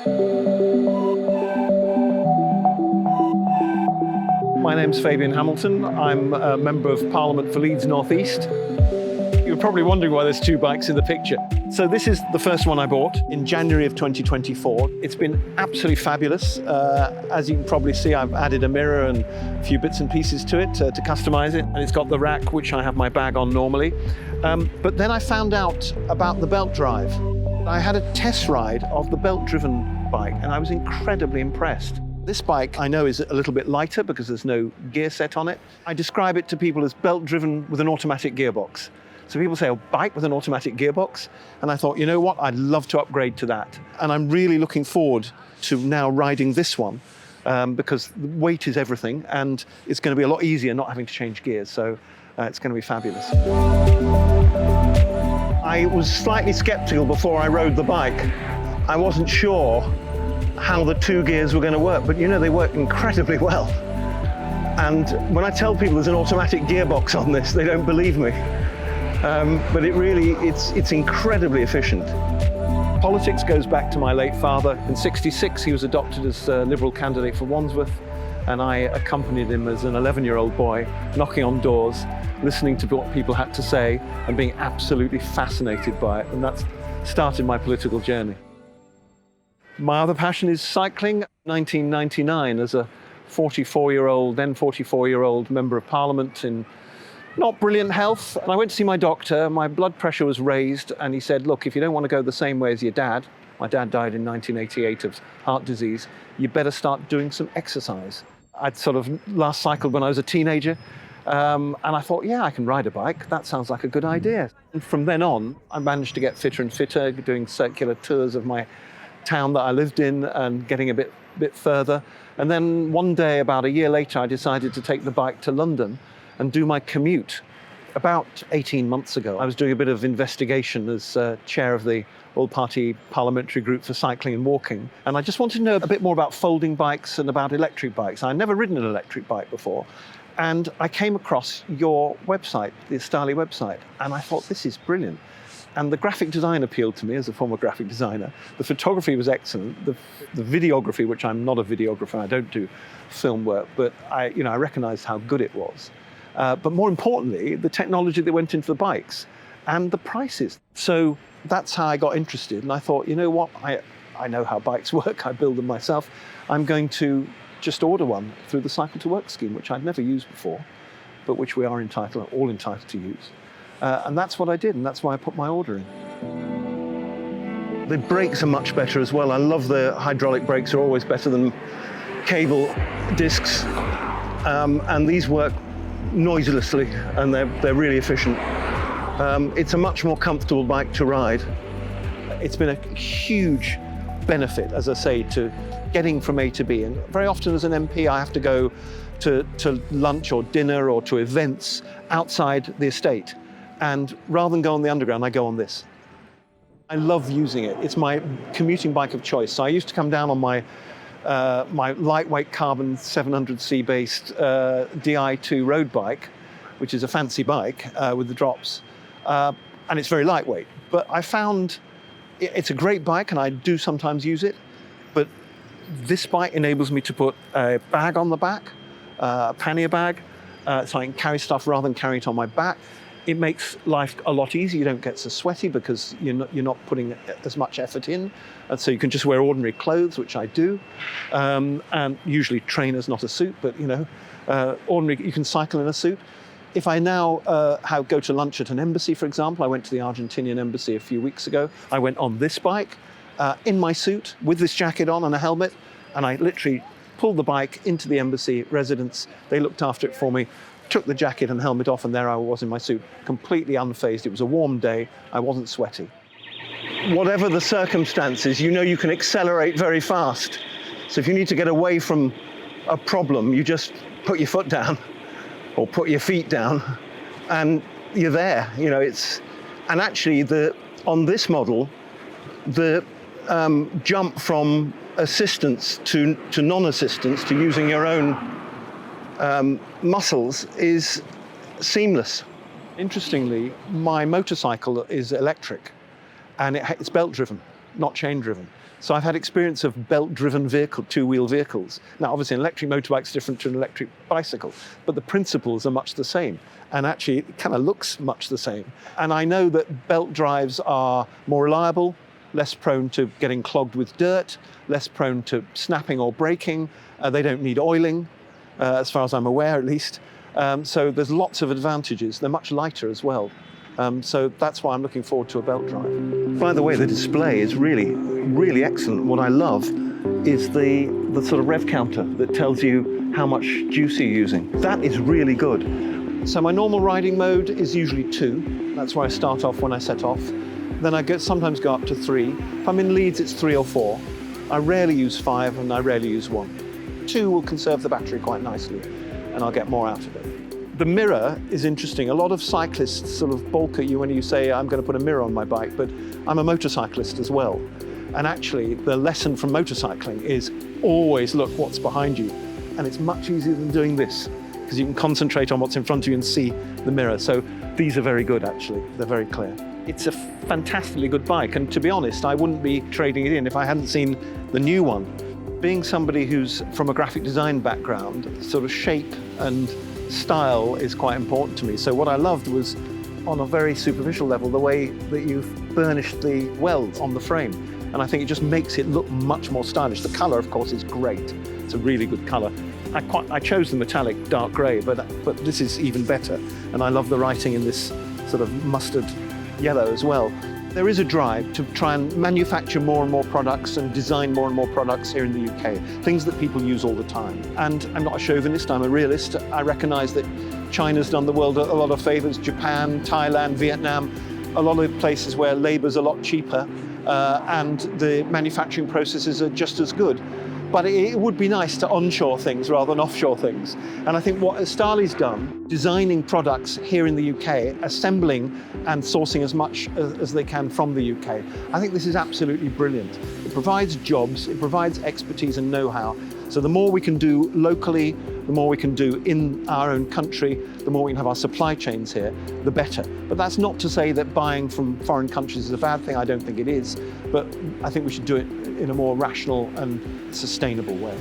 My name's Fabian Hamilton. I'm a Member of Parliament for Leeds North East. You're probably wondering why there's two bikes in the picture. So this is the first one I bought in January of 2024. It's been absolutely fabulous. As you can probably see, I've added a mirror and a few bits and pieces to it to customize it. And it's got the rack, which I have my bag on normally. But then I found out about the belt drive. I had a test ride of the belt-driven bike, and I was incredibly impressed. This bike, I know, is a little bit lighter because there's no gear set on it. I describe it to people as belt-driven with an automatic gearbox. So people say, oh, bike with an automatic gearbox? And I thought, you know what, I'd love to upgrade to that. And I'm really looking forward to now riding this one because the weight is everything, and it's going to be a lot easier not having to change gears. So it's going to be fabulous. I was slightly skeptical before I rode the bike. I wasn't sure how the two gears were going to work, but you know, they work incredibly well. And when I tell people there's an automatic gearbox on this, they don't believe me. But it's incredibly efficient. Politics goes back to my late father. In '66, he was adopted as a Liberal candidate for Wandsworth, and I accompanied him as an 11-year-old boy, knocking on doors, listening to what people had to say, and being absolutely fascinated by it. And that's started my political journey. My other passion is cycling. 1999, as a 44-year-old Member of Parliament in not brilliant health. And I went to see my doctor. My blood pressure was raised, and he said, look, if you don't want to go the same way as your dad, my dad died in 1988 of heart disease, you better start doing some exercise. I'd sort of last cycled when I was a teenager, and I thought, yeah, I can ride a bike. That sounds like a good idea. And from then on, I managed to get fitter and fitter, doing circular tours of my town that I lived in and getting a bit further. And then one day, about a year later, I decided to take the bike to London and do my commute. About 18 months ago, I was doing a bit of investigation as chair of the All Party Parliamentary Group for Cycling and Walking. And I just wanted to know a bit more about folding bikes and about electric bikes. I'd never ridden an electric bike before. And I came across your website, the Estarli website, and I thought, this is brilliant. And the graphic design appealed to me as a former graphic designer. The photography was excellent. The videography, which I'm not a videographer, I don't do film work, but I recognized how good it was. But more importantly, the technology that went into the bikes and the prices. So that's how I got interested. And I thought, you know what, I know how bikes work. I build them myself. I'm going to just order one through the Cycle to Work scheme, which I'd never used before, but which we are all entitled to use. And that's what I did, and that's why I put my order in. The brakes are much better as well. I love the hydraulic brakes, are always better than cable discs. And these work noiselessly, and they're really efficient. It's a much more comfortable bike to ride. It's been a huge benefit, as I say, to getting from A to B. And very often as an MP, I have to go to lunch or dinner or to events outside the estate. And rather than go on the underground, I go on this. I love using it. It's my commuting bike of choice. So I used to come down on my lightweight carbon 700C based Di2 road bike, which is a fancy bike with the drops. And it's very lightweight. But I found it's a great bike, and I do sometimes use it. But this bike enables me to put a bag on the back, a pannier bag, so I can carry stuff rather than carry it on my back. It makes life a lot easier. You don't get so sweaty because you're not putting as much effort in. And so you can just wear ordinary clothes, which I do. And usually trainers, not a suit, but ordinary, you can cycle in a suit. If I now go to lunch at an embassy, for example, I went to the Argentinian embassy a few weeks ago. I went on this bike in my suit with this jacket on and a helmet, and I literally pulled the bike into the embassy residence. They looked after it for me, took the jacket and helmet off, and there I was in my suit, completely unfazed. It was a warm day. I wasn't sweaty. Whatever the circumstances, you can accelerate very fast. So if you need to get away from a problem, you just put your foot down or put your feet down and you're there. And actually on this model, the jump from assistance to non-assistance, to using your own muscles, is seamless. Interestingly, my motorcycle is electric, and it's belt driven, not chain driven. So I've had experience of belt-driven vehicle, two-wheel vehicles. Now, obviously, an electric motorbike is different to an electric bicycle, but the principles are much the same. And actually, it kind of looks much the same. And I know that belt drives are more reliable, less prone to getting clogged with dirt, less prone to snapping or breaking. They don't need oiling, as far as I'm aware, at least. So there's lots of advantages. They're much lighter as well. So that's why I'm looking forward to a belt drive. By the way, the display is really excellent. What I love is the sort of rev counter that tells you how much juice you're using. That is really good. So my normal riding mode is usually 2. That's where I start off when I set off. Then I sometimes go up to 3. If I'm in Leeds, it's 3 or 4. I rarely use 5 and I rarely use 1. 2 will conserve the battery quite nicely and I'll get more out of it. The mirror is interesting. A lot of cyclists sort of balk at you when you say, I'm going to put a mirror on my bike, but I'm a motorcyclist as well. And actually, the lesson from motorcycling is always look what's behind you. And it's much easier than doing this, because you can concentrate on what's in front of you and see the mirror. So these are very good, actually. They're very clear. It's a fantastically good bike, and to be honest, I wouldn't be trading it in if I hadn't seen the new one. Being somebody who's from a graphic design background, sort of shape and style is quite important to me. So what I loved was, on a very superficial level, the way that you've burnished the welds on the frame. And I think it just makes it look much more stylish. The colour, of course, is great. It's a really good colour. I chose the metallic dark grey, but this is even better. And I love the writing in this sort of mustard yellow as well. There is a drive to try and manufacture more and more products and design more and more products here in the UK, things that people use all the time. And I'm not a chauvinist, I'm a realist. I recognise that China's done the world a lot of favours, Japan, Thailand, Vietnam, a lot of places where labour's a lot cheaper and the manufacturing processes are just as good. But it would be nice to onshore things rather than offshore things. And I think what Estarli's done, designing products here in the UK, assembling and sourcing as much as they can from the UK, I think this is absolutely brilliant. It provides jobs, it provides expertise and know-how. So the more we can do locally, the more we can do in our own country, the more we can have our supply chains here, the better. But that's not to say that buying from foreign countries is a bad thing. I don't think it is. But I think we should do it in a more rational and sustainable way.